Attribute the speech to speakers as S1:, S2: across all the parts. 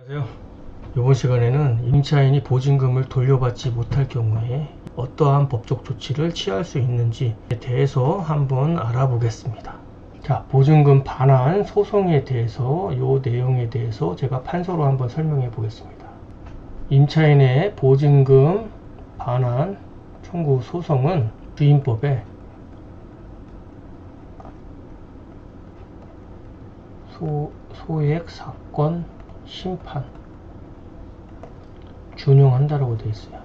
S1: 안녕하세요. 이번 시간에는 임차인이 보증금을 돌려받지 못할 경우에 어떠한 법적 조치를 취할 수 있는지에 대해서 한번 알아보겠습니다. 자, 보증금 반환 소송에 대해서 이 내용에 대해서 제가 판서로 한번 설명해 보겠습니다. 임차인의 보증금 반환 청구 소송은 주임법에 소액 사건 심판 준용한다라고 되어 있어요.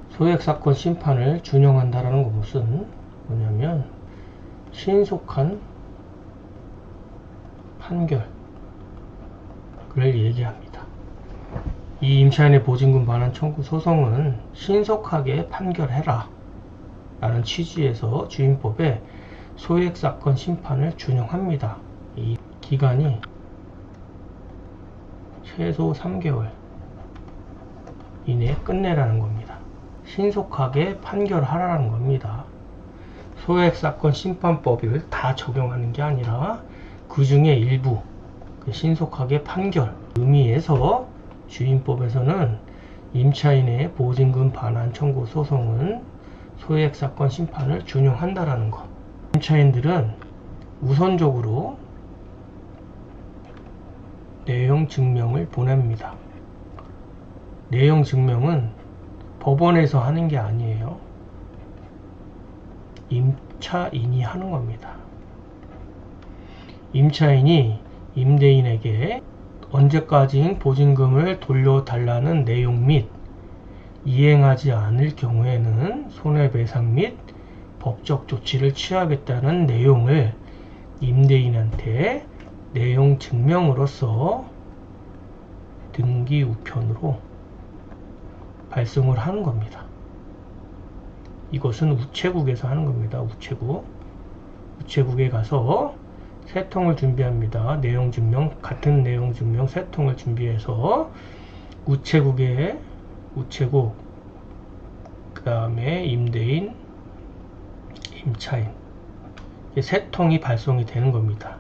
S1: 소액 사건 심판을 준용한다라는 것은 뭐냐면 신속한 판결을 얘기합니다. 이 임차인의 보증금 반환 청구 소송은 신속하게 판결해라 라는 취지에서 주임법에 소액 사건 심판을 준용합니다. 이 기간이 최소 3개월 이내에 끝내라는 겁니다. 신속하게 판결하라는 겁니다. 소액사건 심판법을 다 적용하는 게 아니라 그 중에 일부 신속하게 판결 의미에서 주임법에서는 임차인의 보증금 반환 청구 소송은 소액사건 심판을 준용한다라는 것. 임차인들은 우선적으로 내용 증명을 보냅니다. 내용 증명은 법원에서 하는 게 아니에요. 임차인이 하는 겁니다. 임차인이 임대인에게 언제까지 보증금을 돌려달라는 내용 및 이행하지 않을 경우에는 손해배상 및 법적 조치를 취하겠다는 내용을 임대인한테 내용 증명으로서 등기 우편으로 발송을 하는 겁니다. 이것은 우체국에서 하는 겁니다. 우체국에 가서 세 통을 준비합니다. 내용 증명, 같은 내용 증명 세 통을 준비해서 우체국, 그 다음에 임대인, 임차인 세 통이 발송이 되는 겁니다.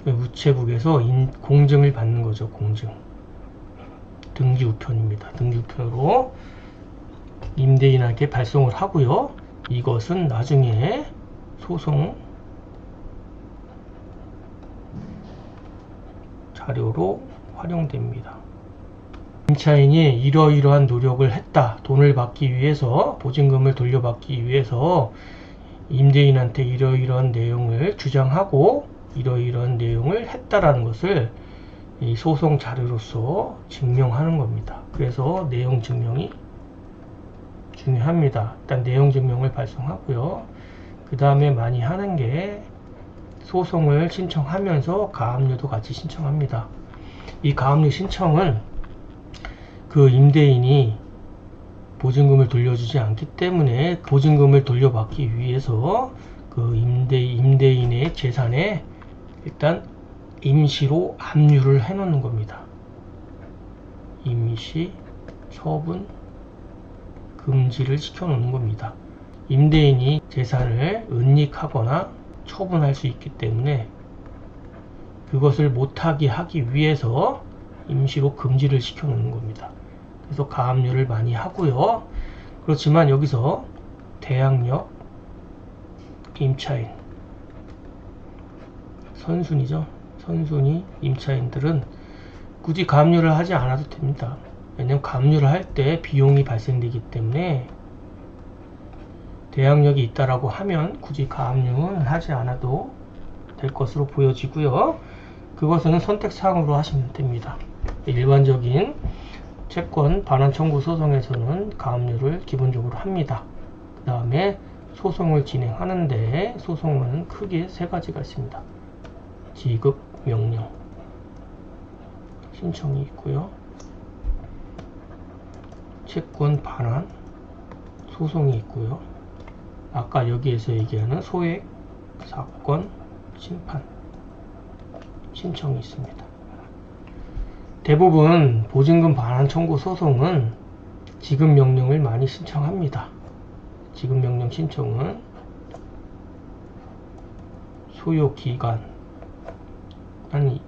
S1: 우체국에서 공증을 받는 거죠. 공증. 등기 우편입니다. 등기 우편으로 임대인에게 발송을 하고요. 이것은 나중에 소송 자료로 활용됩니다. 임차인이 이러이러한 노력을 했다. 돈을 받기 위해서, 보증금을 돌려받기 위해서 임대인한테 이러이러한 내용을 주장하고 이러이러한 내용을 했다라는 것을 이 소송 자료로서 증명하는 겁니다. 그래서 내용 증명이 중요합니다. 일단 내용 증명을 발송하고요. 그 다음에 많이 하는 게 소송을 신청하면서 가압류도 같이 신청합니다. 이 가압류 신청은 그 임대인이 보증금을 돌려주지 않기 때문에 보증금을 돌려받기 위해서 그 임대인의 재산에 일단 임시로 압류를 해 놓는 겁니다. 임시 처분 금지를 시켜 놓는 겁니다. 임대인이 재산을 은닉하거나 처분할 수 있기 때문에 그것을 못하게 하기 위해서 임시로 금지를 시켜 놓는 겁니다. 그래서 가압류를 많이 하고요. 그렇지만 여기서 대항력 임차인 선순위죠. 선순위 임차인들은 굳이 가압류를 하지 않아도 됩니다. 왜냐하면 가압류를 할 때 비용이 발생되기 때문에 대항력이 있다라고 하면 굳이 가압류는 하지 않아도 될 것으로 보여지고요. 그것은 선택사항으로 하시면 됩니다. 일반적인 채권 반환 청구 소송에서는 가압류를 기본적으로 합니다. 그 다음에 소송을 진행하는데 소송은 크게 세 가지가 있습니다. 지급 명령 신청이 있고요. 채권 반환 소송이 있고요. 아까 여기에서 얘기하는 소액 사건 심판 신청이 있습니다. 대부분 보증금 반환 청구 소송은 지급 명령을 많이 신청합니다. 지급 명령 신청은 소요 기간 한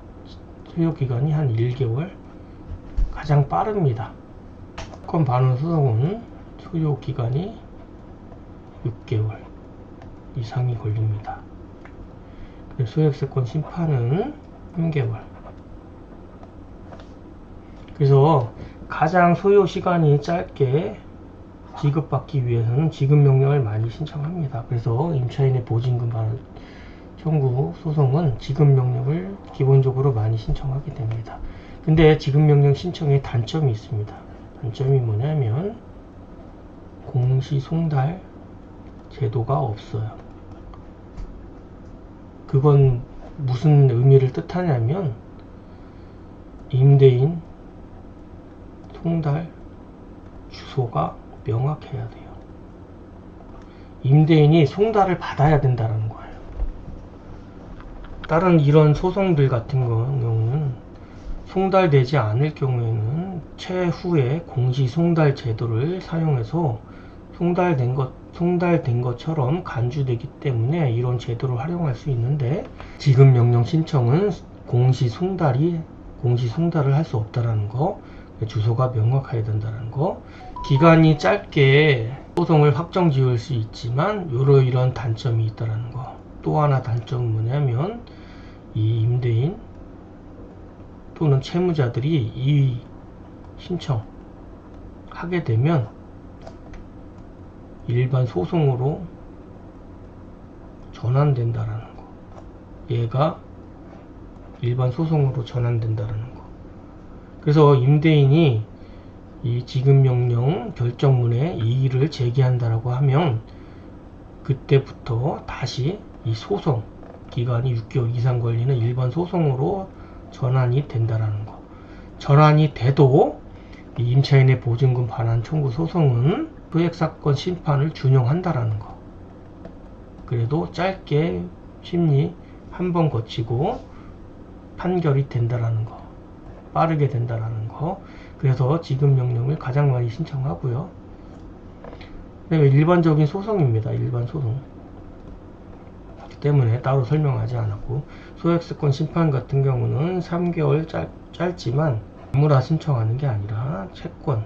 S1: 소요기간이 한 1개월, 가장 빠릅니다. 채권 반환 소송은 소요기간이 6개월 이상이 걸립니다. 소액세권 심판은 3개월. 그래서 가장 소요 시간이 짧게 지급받기 위해서는 지급명령을 많이 신청합니다. 그래서 임차인의 보증금 반환 청구 소송은 지급명령을 기본적으로 많이 신청하게 됩니다. 근데 지급명령 신청에 단점이 있습니다. 단점이 뭐냐면 공시송달 제도가 없어요. 그건 무슨 의미를 뜻하냐면 임대인 송달 주소가 명확해야 돼요. 임대인이 송달을 받아야 된다는 거예요. 다른 이런 소송들 같은 경우는 송달되지 않을 경우에는 최후에 공시송달 제도를 사용해서 송달된 것처럼 간주되기 때문에 이런 제도를 활용할 수 있는데, 지급명령 신청은 공시송달을 할 수 없다는 거, 주소가 명확해야 된다는 거, 기간이 짧게 소송을 확정 지을 수 있지만 이런 단점이 있다는 거. 또 하나 단점은 뭐냐면 이 임대인 또는 채무자들이 이 신청하게 되면 일반 소송으로 전환된다라는 거. 얘가 일반 소송으로 전환된다라는 거. 그래서 임대인이 이 지급명령 결정문에 이의를 제기한다라고 하면 그때부터 다시 이 소송 기간이 6개월 이상 걸리는 일반 소송으로 전환이 된다라는 거. 전환이 돼도 이 임차인의 보증금 반환 청구 소송은 소액사건 심판을 준용한다라는 거. 그래도 짧게 심리 한 번 거치고 판결이 된다라는 거. 빠르게 된다라는 거. 그래서 지급명령을 가장 많이 신청하고요. 일반적인 소송입니다. 일반 소송. 그렇기 때문에 따로 설명하지 않았고, 소액세권 심판 같은 경우는 3개월 짧지만 아무나 신청하는 게 아니라 채권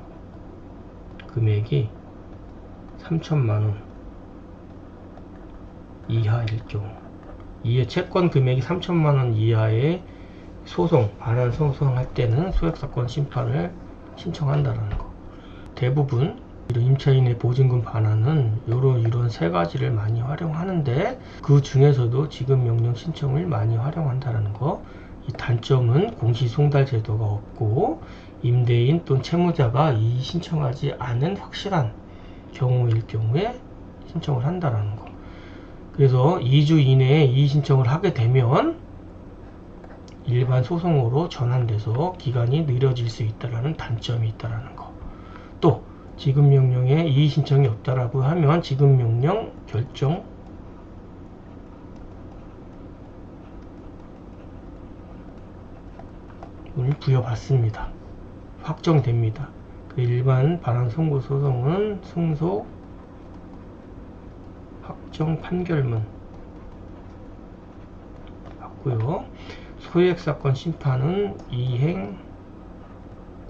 S1: 금액이 3천만원 이하일 경우, 이에 채권 금액이 3천만원 이하의 소송, 반환 소송할 때는 소액사건 심판을 신청한다는 거. 대부분 임차인의 보증금 반환은 이런 세 가지를 많이 활용하는데, 그 중에서도 지급명령 신청을 많이 활용한다는 거. 이 단점은 공시송달 제도가 없고 임대인 또는 채무자가 이의 신청하지 않은 확실한 경우일 경우에 신청을 한다는 거. 그래서 2주 이내에 이의 신청을 하게 되면 일반 소송으로 전환돼서 기간이 느려질 수 있다는 단점이 있다는 거. 또 지급명령에 이의 신청이 없다라고 하면 지급명령 결정을 부여받습니다. 확정됩니다. 그 일반 반환 선고 소송은 승소 확정 판결문 받고요. 소액사건 심판은 이행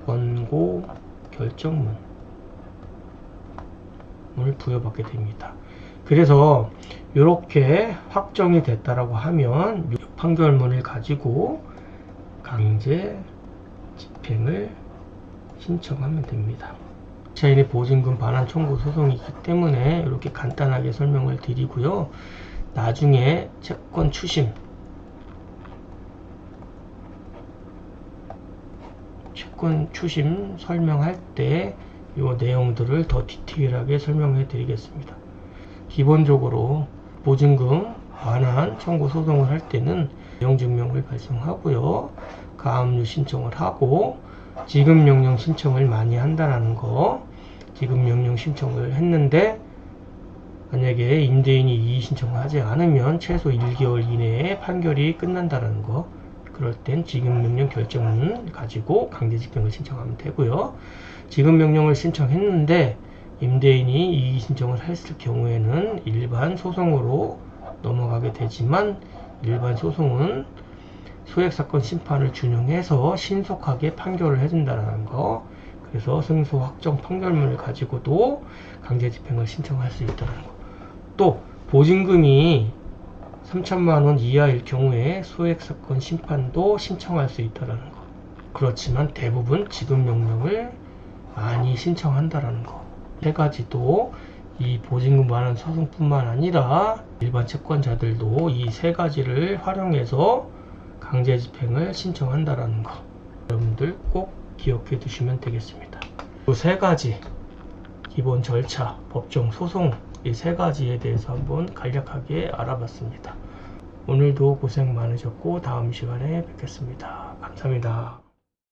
S1: 권고 결정문을 부여받게 됩니다. 그래서 이렇게 확정이 됐다라고 하면 판결문을 가지고 강제 집행을 신청하면 됩니다. 임차인의 보증금 반환 청구 소송이기 때문에 이렇게 간단하게 설명을 드리고요. 나중에 채권 추심 설명할 때 이 내용들을 더 디테일하게 설명해 드리겠습니다. 기본적으로 보증금 반환 청구 소송을 할 때는 내용증명을 발송하고요. 가압류 신청을 하고 지급명령 신청을 많이 한다는 거. 지급명령 신청을 했는데 만약에 임대인이 이의 신청을 하지 않으면 최소 1개월 이내에 판결이 끝난다는 거. 그럴 땐 지급명령 결정문 가지고 강제집행을 신청하면 되고요. 지급명령을 신청했는데 임대인이 이의 신청을 했을 경우에는 일반 소송으로 넘어가게 되지만, 일반 소송은 소액사건 심판을 준용해서 신속하게 판결을 해준다는 거. 그래서 승소 확정 판결문을 가지고도 강제집행을 신청할 수 있다는 거. 또 보증금이 3천만 원 이하일 경우에 소액사건 심판도 신청할 수 있다는 거. 그렇지만 대부분 지급명령을 많이 신청한다는 거. 세 가지도 이 보증금 완화 소송뿐만 아니라 일반 채권자들도 이 세 가지를 활용해서 강제집행을 신청한다는 거. 여러분들 꼭 기억해 두시면 되겠습니다. 이 세 가지 기본 절차, 법정 소송 이 세 가지에 대해서 한번 간략하게 알아봤습니다. 오늘도 고생 많으셨고 다음 시간에 뵙겠습니다. 감사합니다.